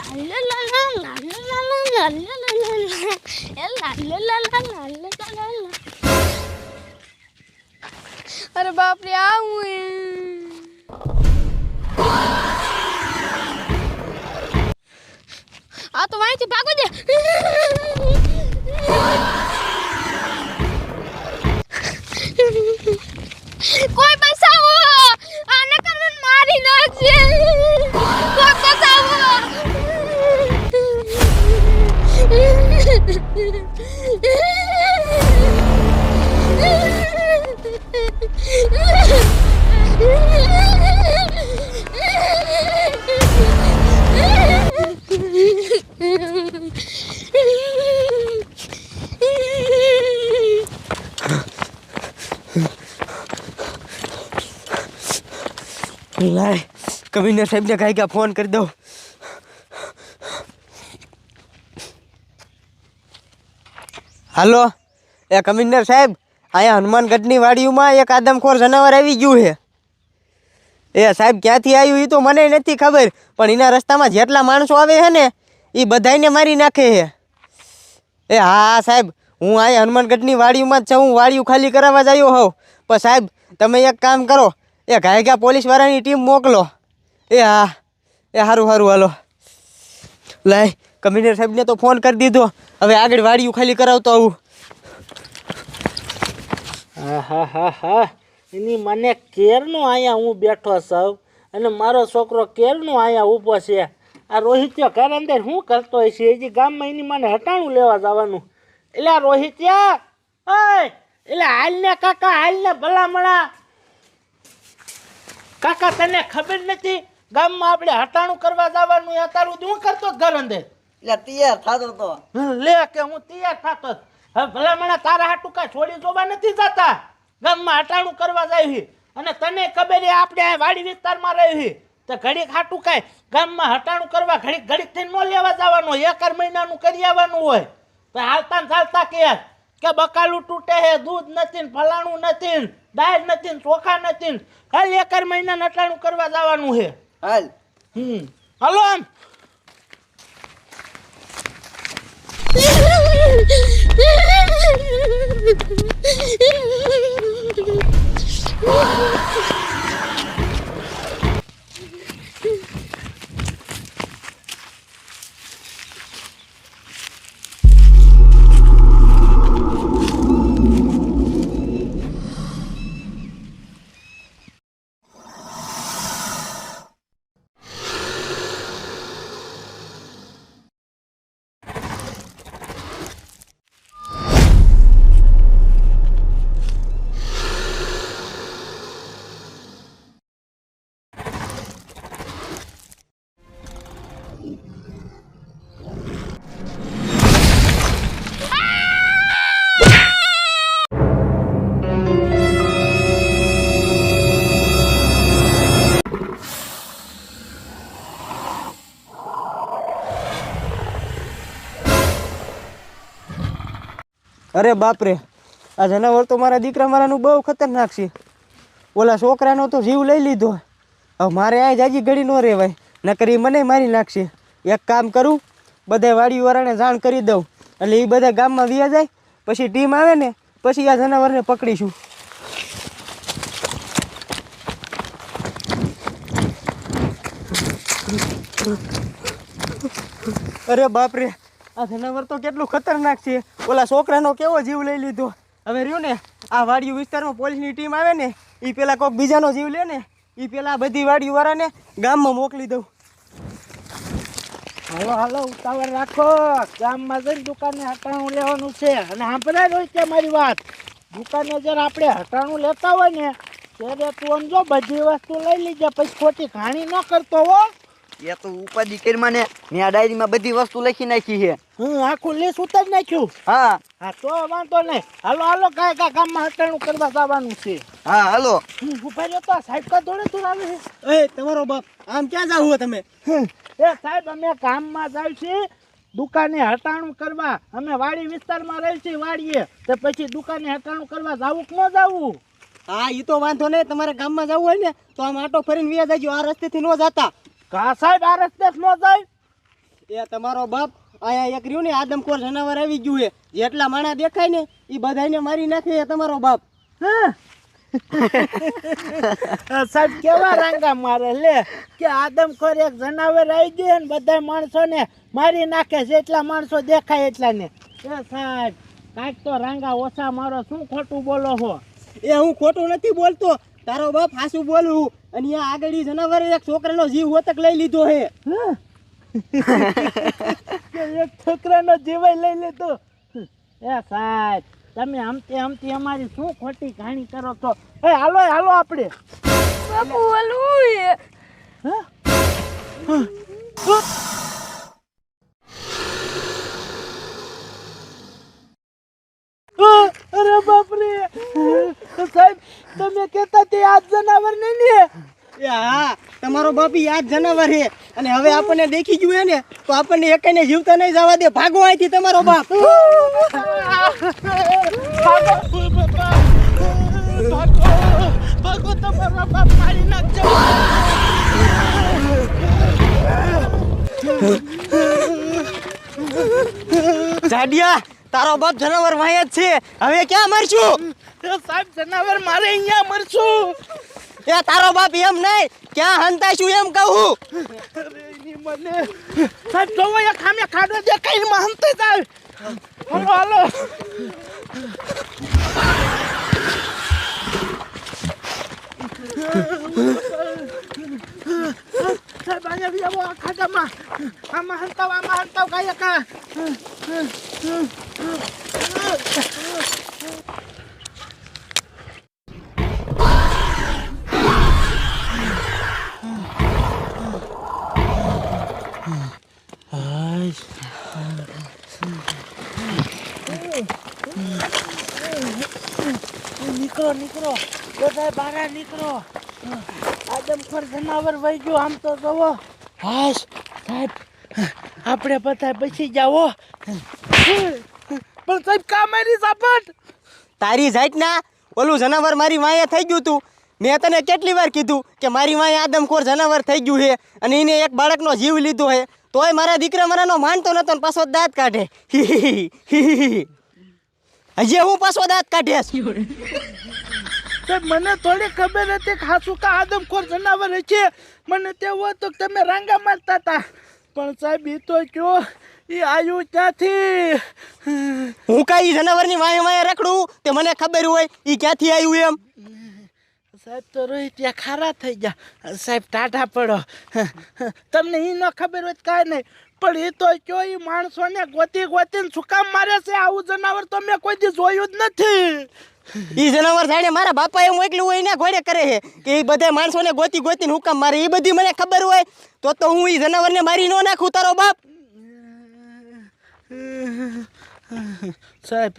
अरे बाप रे आऊं आ तो वहीं से भागो दे कोई बचाओ आने कर मारी नाखजे कोई बचाओ लाए कमिश्नर साहब ने कहा क्या फोन कर दो। हेलो ए कमिश्नर साहब आया हनुमानगढ़नी वाड़ीमां एक आदमखोर जनावर આવી ગયું છે। એ સાહેબ ક્યાંથી આવ્યું એ તો મને નથી ખબર પણ એના રસ્તામાં જેટલા માણસો આવે છે ને એ બધાયને મારી નાખે છે। એ હા સાહેબ હું આ હનુમાનગઢની વાડીમાં જ છું, હું વાડીયું ખાલી કરાવવા જ આવ્યો હોઉં પણ સાહેબ તમે એક કામ કરો એ ઘાયગા પોલીસવાળાની ટીમ મોકલો। એ હા એ સારું સારું હાલો લાય કમિશ્નર સાહેબને તો ફોન કરી દીધો, હવે આગળ વાડીયું ખાલી કરાવતો આવું। હા એની મને કેરનો અહીંયા હું બેઠો છું અને મારો છોકરો કેરનો અહીંયા ઊભો છે। આ રોહિત્યો ઘર અંદર શું કરતો હોય છે? હજી ગામમાં એની મને હટાણું લેવા જવાનું। એટલે રોહિત્યા ઓય એટલે હાલને કાકા હાલને ભલામણા કાકા તને ખબર નથી ગામમાં આપણે હટાણું કરવા જવાનું છે? તારું શું કરતો ઘર અંદર? એટલે તૈયાર થતો તો લે કે હું તૈયાર થતો હવે ભલામણા તારા હાટું કાંઈ છોડી જોવા નથી જતા, ગામમાં હટાણું કરવા જાય અને તને ખબર છે આપણે આ વાડી વિસ્તારમાં રહી તો ઘડીક હાટું કાંઈ ગામમાં હટાણું કરવા ઘડીક થઈને ન લેવા જવાનું હોય, 1 મહિનાનું કરી આવવાનું હોય તો હાલતા ને ચાલતા કે બકાલું તૂટે છે, દૂધ નથી ને ફલાણું નથી ને દાળ નથી ને ચોખા નથી ને હાલ 1 મહિનાનું હટાણું કરવા જવાનું છે। હાલ હાલો આમ અરે બાપરે આ જનાવર તો મારા દીકરા મારાનું બહુ ખતરનાક છે। ઓલા છોકરાનો તો જીવ લઈ લીધો, હવે મારે આ જાજી ઘડી ન રહેવાય નકર ઈ મને મારી નાખશે। એક કામ કરું બધા વાડીવાળાને જાણ કરી દઉં એટલે એ બધા ગામમાં વ્યા જાય પછી ટીમ આવે ને પછી આ જનાવરને પકડીશું। અરે બાપરે આ જનાવર તો કેટલું ખતરનાક છે, ઓલા છોકરાનો કેવો જીવ લઈ લીધો। હવે રહ્યું ને આ વાડિયું વિસ્તારમાં પોલીસની ટીમ આવે ને એ પેલા કોઈક બીજાનો જીવ લે ને એ પેલા બધી વાડીવાળાને ગામમાં મોકલી દઉં। હાલો હાલો ઉતાવળ રાખો, ગામમાં જઈને દુકાને હટાણું લેવાનું છે અને સાંભળાય હોય છે મારી વાત, દુકાને જ્યારે આપણે હટાણું લેતા હોય ને ત્યારે તું સમજો બધી વસ્તુ લઈ લીજે પછી ખોટી ઘાણી ન કરતો હો। એ તો ઉપાધિ કરીમાં ને મેં આ ડાયરીમાં બધી વસ્તુ લખી નાખી છે। આખું લિસ્ટ ઉતારી નાખ્યું? હા હા તો વાંધો નહીં, હાલો હાલો કાંઈ ગામમાં હટાણું કરવા જવાનું છે। હા હાલો ઉભા રહ્યો તો સાહેબ કા દોડે દૂર આવે છે। એ તમારો બાપ આમ ક્યાં જાવ તમે? એ સાહેબ અમે ગામમાં જાય છે દુકાને હટાણું કરવા, અમે વાડી વિસ્તારમાં રહી છીએ વાડીએ તો પછી દુકાને હટાણું કરવા જાવું કે ન જાવું? હા એ તો વાંધો નહીં, તમારે ગામમાં જવું હોય ને તો આમ આટો ફરીને વ્યા જાજો, આ રસ્તેથી ન જતા। કા સાહેબ આ રસ્તે ન જાય? એ તમારો બાપ અહીંયા એક રહ્યું ને આદમખોર જનાવર આવી ગયું છે. જેટલા માણા દેખાય ને એ બધાને મારી નાખે એ તમારો બાપ. હા સાહેબ કેવા રાંગા મારે લે કે આદમખોર એક જનાવર આવી ગયું ને બધા માણસોને મારી નાખે છે. એટલા માણસો દેખાય એટલા ને. એ સાહેબ કાંઈક તો રાંગા ઓછા મારો, શું ખોટું બોલો છો? એ હું ખોટું નથી બોલતો, તારો બાપ હાસું બોલું. અને અહીંયા આગળ ઈ જનાવરે એક છોકરાનો જીવ હોતક લઈ લીધો હે. કે એક છોકરાનો જીવાય લઈ લીધો. એ સાહેબ તમે હમતી અમારી શું ખોટી કહાણી કરો છો? એ હાલો હાલો આપણે. બાપુ ઓલું હે. હા? અરે બાપરે સાહેબ તમે કહેતા તે આ જનાવર નહીં ને? એ હા, તમારો બાપ ઈ આ જ જનાવર હે. અને હવે આપણને દેખી ગયું હે ને તો આપણને એકાને જીવતા નહીં જવા દે. ભાગો અહીંથી તમારો બાપ. ભાગો તમારો બાપ મારી નાખજો. જાડિયા, તારો બાપ જનાવર વાય જ છે. હવે ક્યાં મરશું? સાહેબ જનાવર મારે અહીંયા મરશું. એ તારો બાપ એમ નહીં, ક્યાં હંતાશું એમ કહું. અરે એની મને સાહેબ જોવો એક ખામે ખાડો દેખાય એમાં હંતે જાય. હાલો હાલો. સાહેબ અહીંયા બી આવો આ ખાડામાં. આમાં હંતાવ કાંઈ કા. નીકળો બધા બહાર નીકળો. આદમખોર જનાવર વહી ગયું આમ તો જવો. હાશ સાહેબ આપણે બધા બચી જાઓ. પણ સાહેબ કા મારી ઝાપટ? તારી જાતના ઓલું જનાવર મારી વાંહે થઈ ગયું તું. મેં તને કેટલી વાર કીધું કે મારી વાંહે આદમખોર જનાવર થઈ ગયું છે અને એને એક બાળકનો જીવ લીધો છે. તોય મારા દીકરા મારાનો માનતો નતો ને પાછો દાંત કાઢે. હજી હું પાછો દાંત કાઢેસ. સાહેબ મને થોડી ખબર હતી કે હાસુ કા આદમખોર જનાવર છે. મને તેવું હતું કે તમે રાંગા મારતા હતા. પણ સાહેબ એ તો કયો એ આવ્યું ક્યાંથી? હું કાંઈ જનાવરની વાંહે રખડું તે મને ખબર હોય એ ક્યાંથી આવ્યું એમ. સાહેબ તો રોહિત ત્યાં ખારા થઈ ગયા. સાહેબ ટાઢા પડો. તમને એ ન ખબર હોય કાંઈ નહીં, પણ એ તો કયો એ માણસોને ગોતીને શું કામ મારે છે? આવું જનાવર તો મેં કોઈ દી જોયું જ નથી. ઈ જનાવર જાણે મારા બાપા એ મોકલ્યું હોય એના ઘોડે કરે છે કે એ બધા માણસોને ગોતીને હુકમ મારે. એ બધી મને ખબર હોય તો હું ઈ જનાવરને મારી ન નાખું તારો બાપ. સાહેબ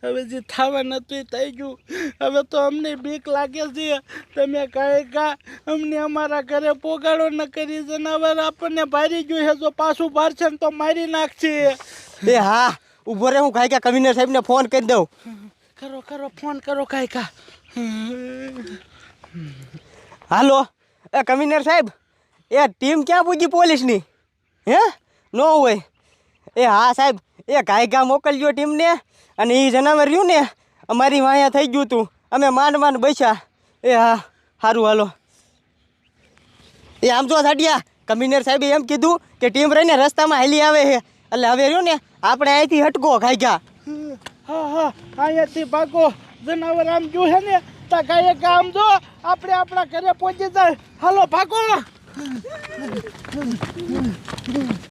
હવે જે થવાનું હતું એ થઈ ગયું. હવે તો અમને બીક લાગે છે. તમે કાંઈ અમને અમારા ઘરે પોગાડો ન કરી. જનાવર આપણને ભારી ગયું છે. જો પાછું ભારશે ને તો મારી નાખશે. એ હા, ઉભો રે, હું કાંઈ કમિશનર સાહેબને ફોન કરી દઉં. કરો ફોન કરો કાંઈ. હાલો, એ કમિશનર સાહેબ, એ ટીમ ક્યાં પૂજી પોલીસની? હે ન હોય? એ હા સાહેબ, એ કાંઈ મોકલજો ટીમને. અને એ જનાવર રહ્યું ને અમારી વાંહે થઈ ગયું હતું. અમે માંડ બસ્યા. એ હા સારું હાલો. એ આમ જો સાડિયા, કમિશનર સાહેબે એમ કીધું કે ટીમ રહીને રસ્તામાં હાલી આવે છે. એટલે હવે રહ્યું ને આપણે અહીંથી હટકો કાંઈ. હા અહીંયાથી ભાગો. જનાવર આમ જોશે ને તો કાંઈ આમ જો આપણે આપણા ઘરે પહોંચી જાય. હાલો ભાગો.